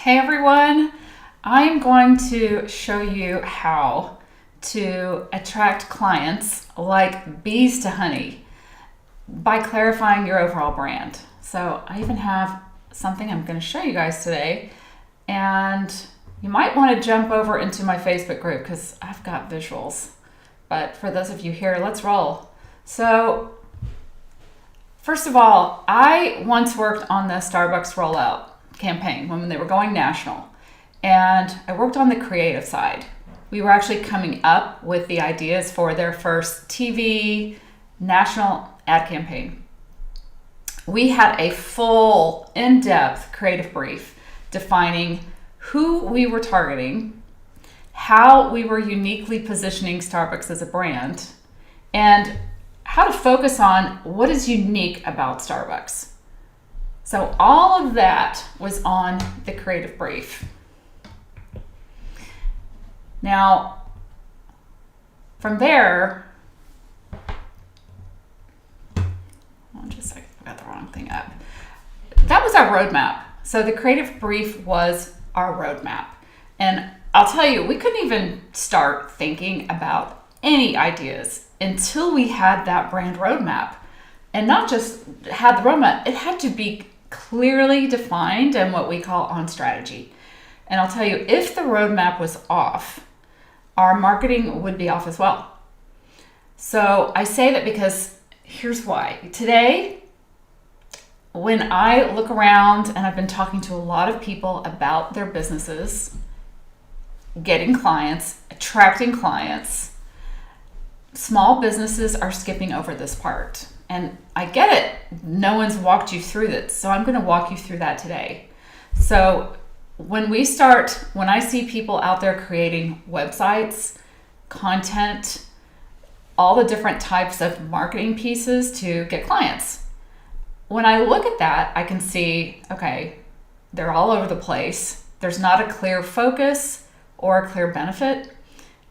Hey everyone, I'm going to show you how to attract clients like bees to honey by clarifying your overall brand. So I even have something I'm going to show you guys today, and you might want to jump over into my Facebook group because I've got visuals. But for those of you here, let's roll. So first of all, I once worked on the Starbucks rollout campaign when they were going national, and I worked on the creative side. We were actually coming up with the ideas for their first TV national ad campaign. We had a full, in-depth creative brief defining who we were targeting, how we were uniquely positioning Starbucks as a brand, and how to focus on what is unique about Starbucks. So all of that was on the creative brief. Now, from there, just a second, I got the wrong thing up. That was our roadmap. So the creative brief was our roadmap. And I'll tell you, we couldn't even start thinking about any ideas until we had that brand roadmap. And not just had the roadmap, it had to be clearly defined and what we call on strategy. And I'll tell you, if the roadmap was off, our marketing would be off as well. So I say that because here's why. Today, when I look around, and I've been talking to a lot of people about their businesses, getting clients, attracting clients, small businesses are skipping over this part. And I get it. No one's walked you through this. So I'm going to walk you through that today. So when I see people out there creating websites, content, all the different types of marketing pieces to get clients, when I look at that, I can see, okay, they're all over the place. There's not a clear focus or a clear benefit.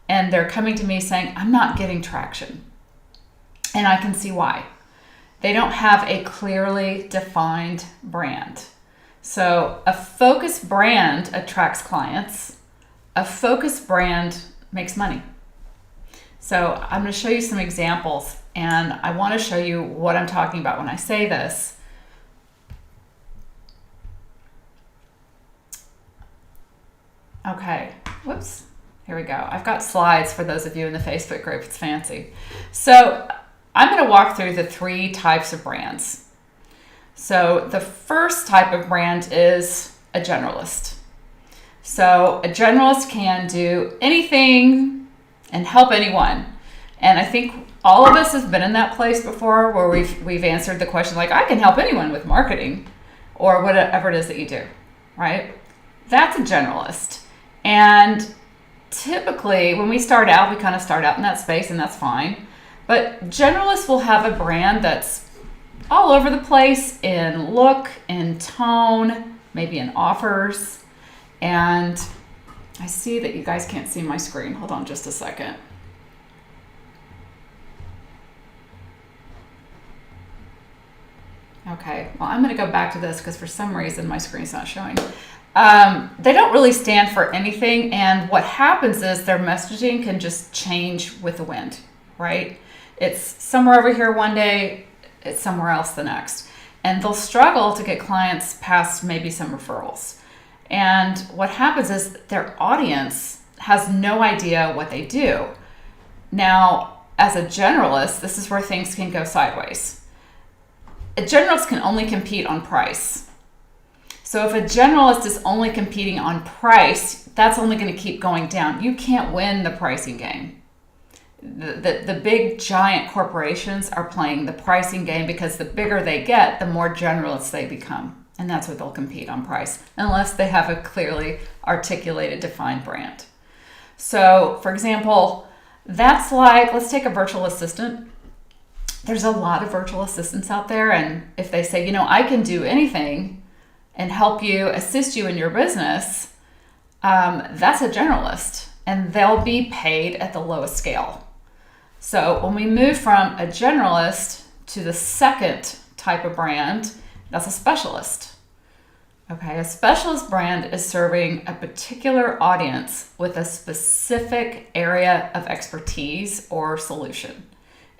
And they're coming to me saying, I'm not getting traction. And I can see why. They don't have a clearly defined brand. So a focused brand attracts clients. A focused brand makes money. So I'm going to show you some examples, and I want to show you what I'm talking about when I say this. Okay, whoops. Here we go. I've got slides for those of you in the Facebook group. It's fancy. So I'm going to walk through the three types of brands. So the first type of brand is a generalist. So a generalist can do anything and help anyone. And I think all of us have been in that place before where we've answered the question like, I can help anyone with marketing or whatever it is that you do, right? That's a generalist. And typically when we start out, we kind of start out in that space, and that's fine. But generalists will have a brand that's all over the place in look, in tone, maybe in offers. And I see that you guys can't see my screen. Hold on just a second. Okay, well, I'm going to go back to this because for some reason my screen's not showing. They don't really stand for anything, and what happens is their messaging can just change with the wind, right? It's somewhere over here one day, it's somewhere else the next. And they'll struggle to get clients past maybe some referrals. And what happens is their audience has no idea what they do. Now, as a generalist, this is where things can go sideways. A generalist can only compete on price. So if a generalist is only competing on price, that's only going to keep going down. You can't win the pricing game. The big giant corporations are playing the pricing game because the bigger they get, the more generalists they become. And that's what they'll compete on price, unless they have a clearly articulated, defined brand. So, for example, that's like, let's take a virtual assistant. There's a lot of virtual assistants out there, and if they say, I can do anything and help you, assist you in your business, that's a generalist, and they'll be paid at the lowest scale. So when we move from a generalist to the second type of brand, that's a specialist. Okay, a specialist brand is serving a particular audience with a specific area of expertise or solution.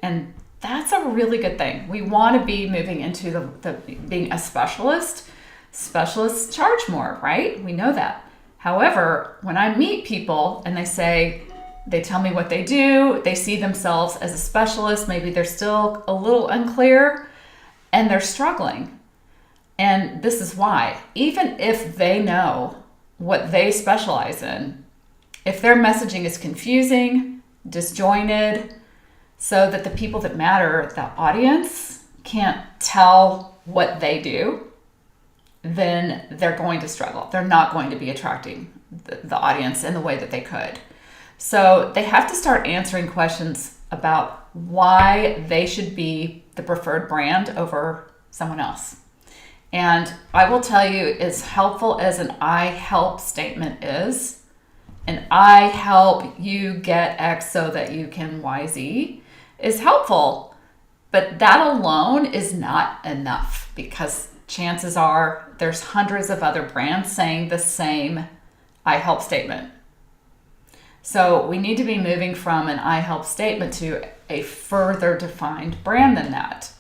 And that's a really good thing. We want to be moving into the being a specialist. Specialists charge more, right? We know that. However, when I meet people and they tell me what they do, they see themselves as a specialist, maybe they're still a little unclear and they're struggling. And this is why, even if they know what they specialize in, if their messaging is confusing, disjointed, so that the people that matter, the audience, can't tell what they do, then they're going to struggle. They're not going to be attracting the audience in the way that they could. So they have to start answering questions about why they should be the preferred brand over someone else. And I will tell you, as helpful as an I help statement is, and I help you get X so that you can YZ, is helpful. But that alone is not enough, because chances are there's hundreds of other brands saying the same I help statement. So we need to be moving from an I help statement to a further defined brand than that.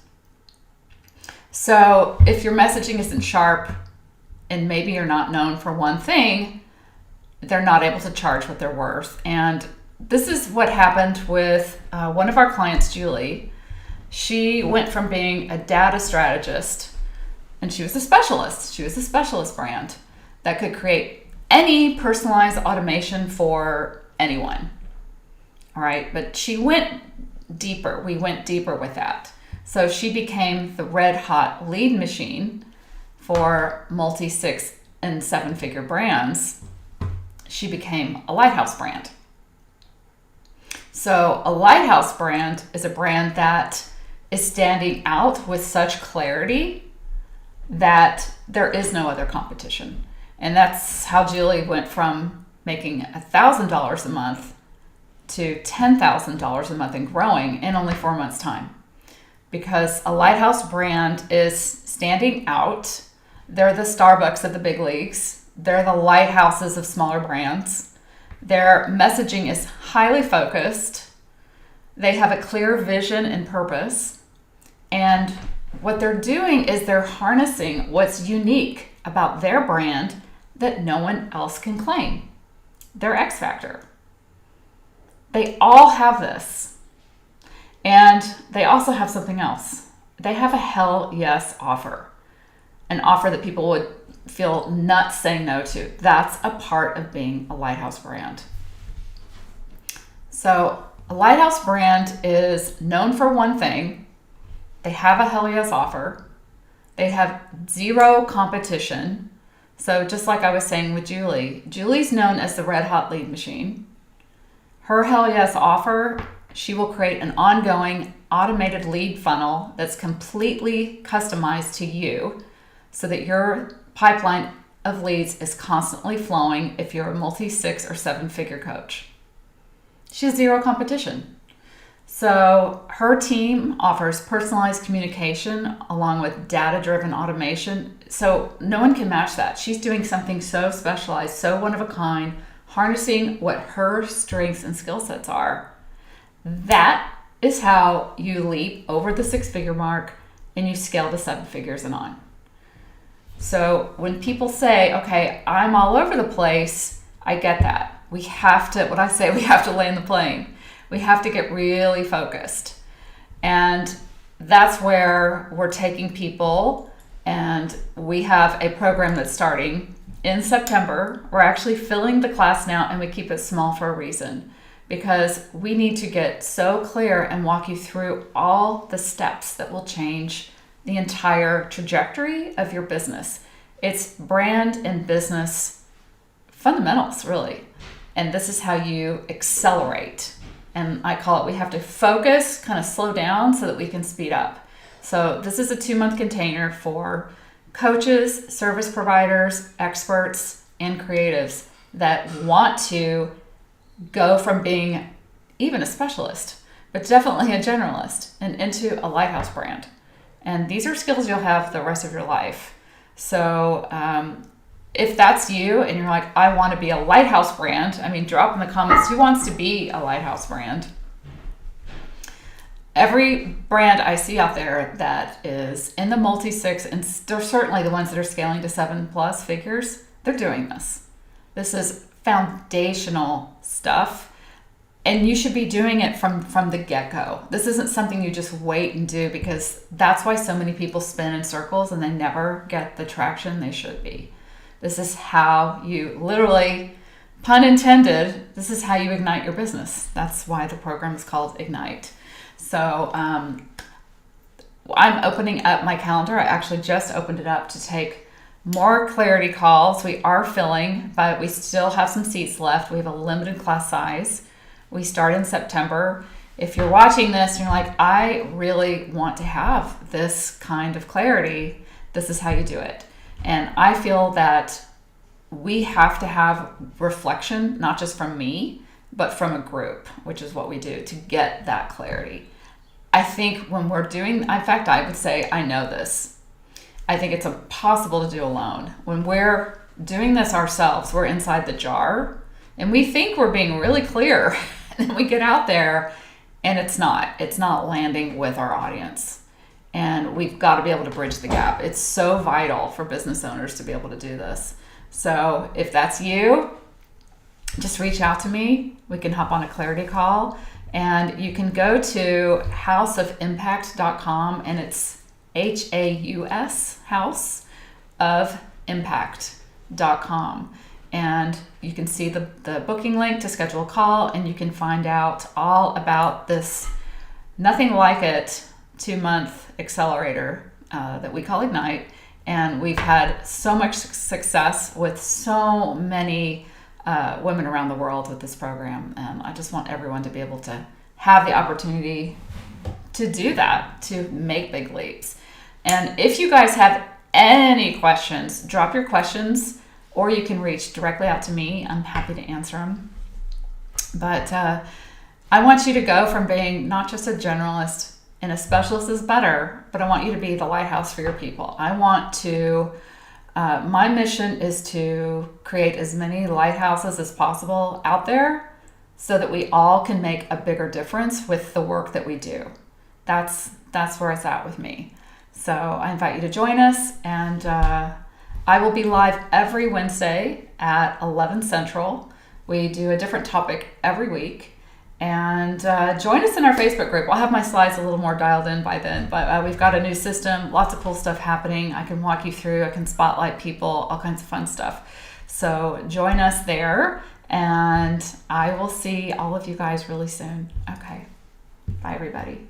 So if your messaging isn't sharp and maybe you're not known for one thing, they're not able to charge what they're worth. And this is what happened with one of our clients, Julie. She went from being a data strategist, and she was a specialist. She was a specialist brand that could create any personalized automation for anyone. All right, but she went deeper. We went deeper with that. So she became the red hot lead machine for multi 6 and 7 figure brands. She became a lighthouse brand. So a lighthouse brand is a brand that is standing out with such clarity that there is no other competition. And that's how Julie went from making $1,000 a month to $10,000 a month and growing in only 4 months' time. Because a lighthouse brand is standing out. They're the Starbucks of the big leagues. They're the lighthouses of smaller brands. Their messaging is highly focused. They have a clear vision and purpose. And what they're doing is they're harnessing what's unique about their brand that no one else can claim. Their X factor. They all have this. And they also have something else. They have a hell yes offer. An offer that people would feel nuts saying no to. That's a part of being a lighthouse brand. So a lighthouse brand is known for one thing. They have a hell yes offer. They have zero competition. So just like I was saying with Julie, Julie's known as the red hot lead machine. Her hell yes offer, she will create an ongoing automated lead funnel that's completely customized to you so that your pipeline of leads is constantly flowing if you're a multi 6 or 7 figure coach. She has zero competition. So her team offers personalized communication along with data-driven automation. So no one can match that. She's doing something so specialized, so one of a kind, harnessing what her strengths and skill sets are. That is how you leap over the 6-figure mark and you scale to 7 figures and on. So when people say, okay, I'm all over the place, I get that. We have to land the plane. We have to get really focused. And that's where we're taking people, and we have a program that's starting in September. We're actually filling the class now, and we keep it small for a reason, because we need to get so clear and walk you through all the steps that will change the entire trajectory of your business. It's brand and business fundamentals, really. And this is how you accelerate. And I call it, we have to focus, kind of slow down so that we can speed up. So this is a 2-month container for coaches, service providers, experts, and creatives that want to go from being even a specialist, but definitely a generalist, and into a lighthouse brand. And these are skills you'll have the rest of your life. So if that's you and you're like, I want to be a lighthouse brand, I mean, drop in the comments who wants to be a lighthouse brand. Every brand I see out there that is in the multi-six, and they're certainly the ones that are scaling to 7+ figures, they're doing this. This is foundational stuff, and you should be doing it from the get-go. This isn't something you just wait and do, because that's why so many people spin in circles and they never get the traction they should be. This is how you literally, pun intended, this is how you ignite your business. That's why the program is called Ignite. So I'm opening up my calendar. I actually just opened it up to take more clarity calls. We are filling, but we still have some seats left. We have a limited class size. We start in September. If you're watching this and you're like, I really want to have this kind of clarity, this is how you do it. And I feel that we have to have reflection, not just from me, but from a group, which is what we do to get that clarity. I think when we're doing, in fact, I would say I know this. I think it's impossible to do alone. When we're doing this ourselves, we're inside the jar and we think we're being really clear. And then we get out there and it's not landing with our audience. And we've got to be able to bridge the gap. It's so vital for business owners to be able to do this. So if that's you, just reach out to me. We can hop on a clarity call, and you can go to houseofimpact.com, and it's HAUS, houseofimpact.com. And you can see the booking link to schedule a call, and you can find out all about this nothing like it 2-month accelerator that we call Ignite. And we've had so much success with so many women around the world with this program. And I just want everyone to be able to have the opportunity to do that, to make big leaps. And if you guys have any questions, drop your questions, or you can reach directly out to me. I'm happy to answer them. But I want you to go from being not just a generalist, and a specialist is better, but I want you to be the lighthouse for your people. I want to, my mission is to create as many lighthouses as possible out there so that we all can make a bigger difference with the work that we do. That's where it's at with me. So I invite you to join us, and I will be live every Wednesday at 11 Central. We do a different topic every week. And join us in our Facebook group. I'll have my slides a little more dialed in by then, but we've got a new system, lots of cool stuff happening. I can walk you through, I can spotlight people, all kinds of fun stuff. So join us there, and I will see all of you guys really soon. Okay, bye everybody.